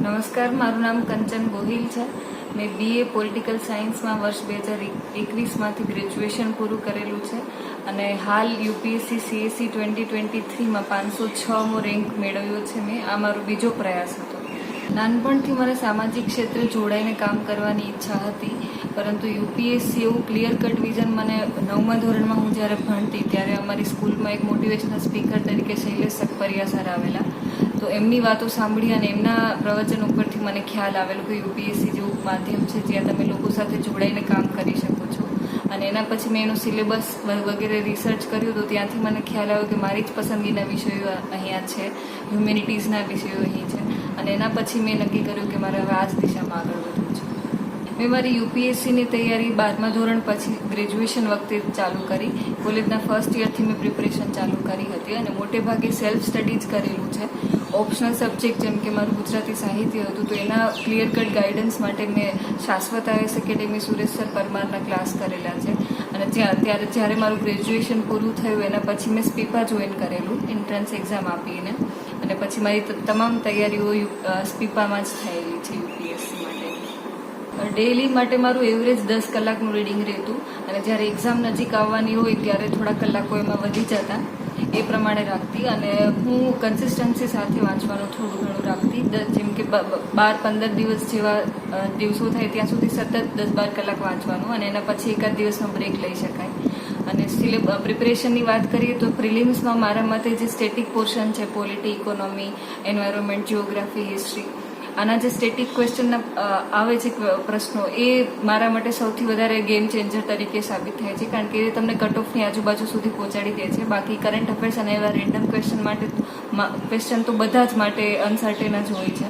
નમસ્કાર, મારું નામ કંચન ગોહિલ છે. મેં BA પોલિટિકલ સાયન્સમાં વર્ષ 2021માંથી ગ્રેજ્યુએશન પૂરું કરેલું છે અને હાલ UPSC CSE 2023માં 506મો રેન્ક મેળવ્યો છે મેં. આ મારો બીજો પ્રયાસ હતો. નાનપણથી મને સામાજિક ક્ષેત્રે જોડાઈને કામ કરવાની ઈચ્છા હતી, પરંતુ UPSC એવું ક્લિયર કટ વિઝન મને 9મા ધોરણમાં હું જ્યારે ભણતી ત્યારે અમારી સ્કૂલમાં એક મોટિવેશનલ સ્પીકર તરીકે શૈલેષ સકપરિયા સર આવેલા. તો એમની વાતો સાંભળી અને એમના પ્રવચન ઉપરથી મને ખ્યાલ આવેલો કે UPSC જેવું માધ્યમ છે જ્યાં તમે લોકો સાથે જોડાઈને કામ કરી શકો છો. અને એના પછી મેં એનું સિલેબસ વગેરે રિસર્ચ કર્યું તો ત્યાંથી મને ખ્યાલ આવ્યો કે મારી જ પસંદગીના વિષયો અહીંયા છે, હ્યુમેનિટીઝના વિષયો અહીં છે. અને એના પછી મેં નક્કી કર્યું કે મારે હવે આ જ દિશામાં આગળ વધવું છે. મેં મારી UPSCની તૈયારી 12મા ધોરણ પછી ગ્રેજ્યુએશન વખતે ચાલુ કરી. કોલેજના ફર્સ્ટ યરથી મેં પ્રિપરેશન ચાલુ કરી હતી અને મોટે ભાગે સેલ્ફ સ્ટડી જ કરેલું છે. ઓપ્શનલ સબ્જેક્ટ જેમ કે મારું ગુજરાતી સાહિત્ય હતું તો એના ક્લિયર કટ ગાઈડન્સ માટે મેં શાશ્વત IAS એકેડેમી સુરેશ સર પરમારના ક્લાસ કરેલા છે. અને જ્યારે મારું ગ્રેજ્યુએશન પૂરું થયું એના પછી મેં સ્પીપા જોઈન કરેલું, એન્ટ્રન્સ એક્ઝામ આપીને. અને પછી મારી તમામ તૈયારીઓ સ્પીપામાં જ થયેલી છે UPSC માટે. ડેઇલી માટે મારું એવરેજ 10 કલાકનું રીડિંગ રહેતું અને જ્યારે એક્ઝામ નજીક આવવાની હોય ત્યારે થોડા કલાકો એમાં વધી જતા. એ પ્રમાણે રાખતી અને હું કન્સિસ્ટન્સી સાથે વાંચવાનું થોડું ઘણું રાખતી. જેમ કે 12-15 દિવસ જેવા દિવસો થાય ત્યાં સુધી સતત 10-12 કલાક વાંચવાનું અને એના પછી એકાદ દિવસનો બ્રેક લઈ શકાય. અને પ્રિપરેશનની વાત કરીએ તો પ્રિલિમ્સમાં મારા મતે જે સ્ટેટિક પોર્શન છે, polity, economy, environment, geography, history, આના જે સ્ટેટિક ક્વેશ્ચનના આવે છે પ્રશ્નો, એ મારા માટે સૌથી વધારે ગેમ ચેન્જર તરીકે સાબિત થાય છે, કારણ કે એ તમને કટ ઓફની આજુબાજુ સુધી પહોંચાડી દે છે. બાકી કરંટ અફેર્સ અને એવા રેન્ડમ ક્વેશ્ચન તો બધા જ માટે અનસર્ટેન જ હોય છે.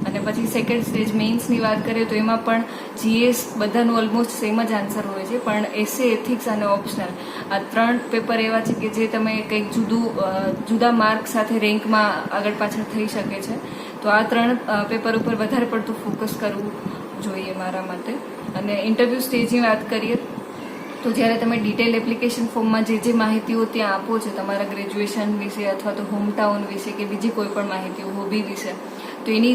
અને પછી સેકન્ડ સ્ટેજ મેઇન્સની વાત કરીએ તો એમાં પણ GS બધાનું ઓલમોસ્ટ સેમ જ આન્સર હોય છે, પણ એસે, એથિક્સ અને ઓપ્શનલ આ 3 પેપર એવા છે કે જે તમે કંઈક જુદા માર્ક સાથે રેન્કમાં આગળ પાછળ થઈ શકે છે. તો આ 3 પેપર ઉપર વધારે પડતું ફોકસ કરવું જોઈએ મારા માટે. અને ઇન્ટરવ્યૂ સ્ટેજની વાત કરીએ તો જ્યારે તમે ડિટેલ એપ્લિકેશન ફોર્મમાં જે માહિતીઓ ત્યાં આપો છો તમારા ગ્રેજ્યુએશન વિશે અથવા તો હોમટાઉન વિશે કે બીજી કોઈ પણ માહિતીઓ, હોબી વિશે, તો એની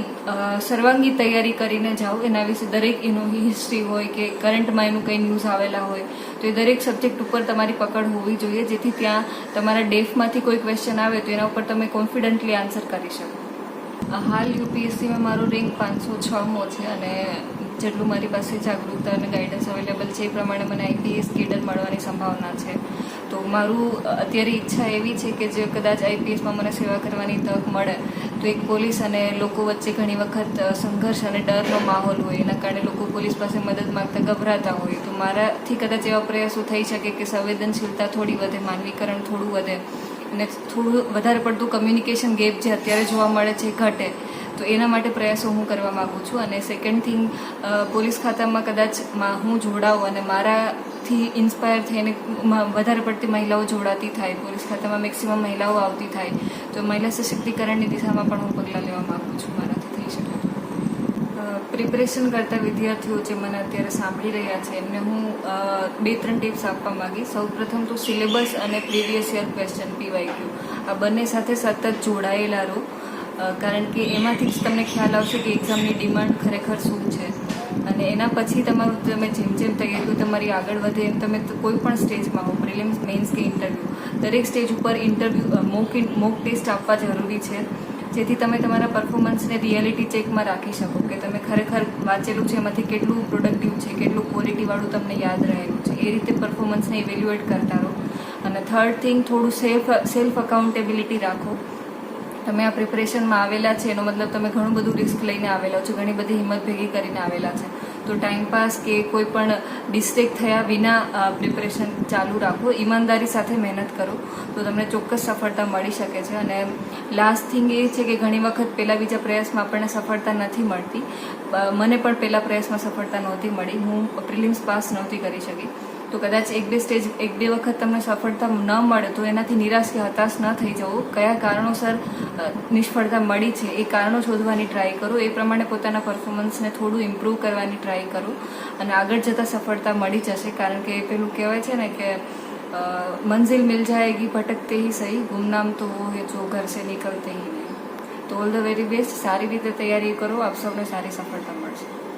સર્વાંગી તૈયારી કરીને જાઓ. એના વિશે દરેક એનું હિસ્ટ્રી હોય કે કરંટમાં એનું કંઈ ન્યૂઝ આવેલા હોય તો એ દરેક સબ્જેક્ટ ઉપર તમારી પકડ હોવી જોઈએ, જેથી ત્યાં તમારા ડેફમાંથી કોઈ ક્વેશ્ચન આવે તો એના ઉપર તમે કોન્ફિડન્ટલી આન્સર કરી શકો. હાલ UPSCમાં મારો રેન્ક 506મો છે અને જેટલું મારી પાસે જાગૃતતા અને ગાઈડન્સ અવેલેબલ છે એ પ્રમાણે મને IPS કેડર મળવાની સંભાવના છે. તો મારું અત્યારે ઈચ્છા એવી છે કે જે કદાચ IPSમાં મને સેવા કરવાની તક મળે તો એક પોલીસ અને લોકો વચ્ચે ઘણી વખત સંઘર્ષ અને ડરનો માહોલ હોય, એના કારણે લોકો પોલીસ પાસે મદદ માંગતા ગભરાતા હોય. તો મારાથી કદાચ એવા પ્રયાસો થઈ શકે કે સંવેદનશીલતા થોડી વધે, માનવીકરણ થોડું વધે અને થોડું વધારે પડતું કમ્યુનિકેશન ગેપ જે અત્યારે જોવા મળે છે ઘટે. તો એના માટે પ્રયાસો હું કરવા માગું છું. અને સેકન્ડ થિંગ, પોલીસ ખાતામાં કદાચ હું જોડાઉં અને મારાથી ઇન્સ્પાયર થઈને વધારે પડતી મહિલાઓ જોડાતી થાય, પોલીસ ખાતામાં મેક્સિમમ મહિલાઓ આવતી થાય, તો મહિલા સશક્તિકરણની દિશામાં પણ હું પગલાં લેવા માગું છું, મારાથી થઈ શકે. પ્રિપરેશન કરતા વિદ્યાર્થીઓ જે મને અત્યારે સાંભળી રહ્યા છે એમને હું 2-3 ટિપ્સ આપવા માંગીશ. સૌપ્રથમ તો સિલેબસ અને પ્રીવિયસ યર ક્વેશ્ચન PYQ આ બંને સાથે સતત જોડાયેલા રહો, કારણ કે એમાંથી જ તમને ખ્યાલ આવશે કે એક્ઝામની ડિમાન્ડ ખરેખર શું છે. અને એના પછી તમે જેમ તૈયારીઓ તમારી આગળ વધે એમ તમે કોઈ પણ સ્ટેજમાં હો, પ્રિલિમ્સ, મેઇન્સ કે ઇન્ટરવ્યૂ, દરેક સ્ટેજ ઉપર મોક ટેસ્ટ આપવા જરૂરી છે, જેથી તમે તમારા પરફોર્મન્સને રિયાલિટી ચેકમાં રાખી શકો કે તમે ખરેખર વાંચેલું છે એમાંથી કેટલું પ્રોડક્ટિવ છે, કેટલું ક્વોલિટીવાળું તમને યાદ રહેલું છે. એ રીતે પરફોર્મન્સને ઇવેલ્યુએટ કરતા રહો. અને થર્ડ થિંગ, થોડું સેલ્ફ અકાઉન્ટેબિલિટી રાખો. તમે આ પ્રિપરેશનમાં આવેલા છે એનો મતલબ તમે ઘણું બધું રિસ્ક લઈને આવેલા છો, ઘણી બધી હિંમત ભેગી કરીને આવેલા છે. તો ટાઈમપાસ કે કોઈ પણ ડિસ્ટ્રેક્ટ થયા વિના પ્રિપરેશન ચાલુ રાખો, ઈમાનદારી સાથે મહેનત કરો તો તમને ચોક્કસ સફળતા મળી શકે છે. અને લાસ્ટ થિંગ એ છે કે ઘણી વખત પહેલા બીજા પ્રયાસમાં આપણને સફળતા નથી મળતી. મને પણ પહેલા પ્રયાસમાં સફળતા નહોતી મળી, હું પ્રિલિમ્સ પાસ નહોતી કરી શકી. તો કદાચ 1-2 વખત તમને સફળતા ન મળે તો એનાથી નિરાશ કે હતાશ ન થઈ જવું. કયા કારણોસર નિષ્ફળતા મળી છે એ કારણો શોધવાની ટ્રાય કરો, એ પ્રમાણે પોતાના પરફોર્મન્સને થોડું ઇમ્પ્રૂવ કરવાની ટ્રાય કરો અને આગળ જતાં સફળતા મળી જશે. કારણ કે પેલું કહેવાય છે ને કે મંઝિલ મિલ જાએગી ભટકતે હી સહી, ગુમનામ તો વો હે જો ઘર સે નિકલતે હી નહીં. તો ઓલ ધ વેરી બેસ્ટ. સારી રીતે તૈયારી કરો, આપ સૌને સારી સફળતા મળશે.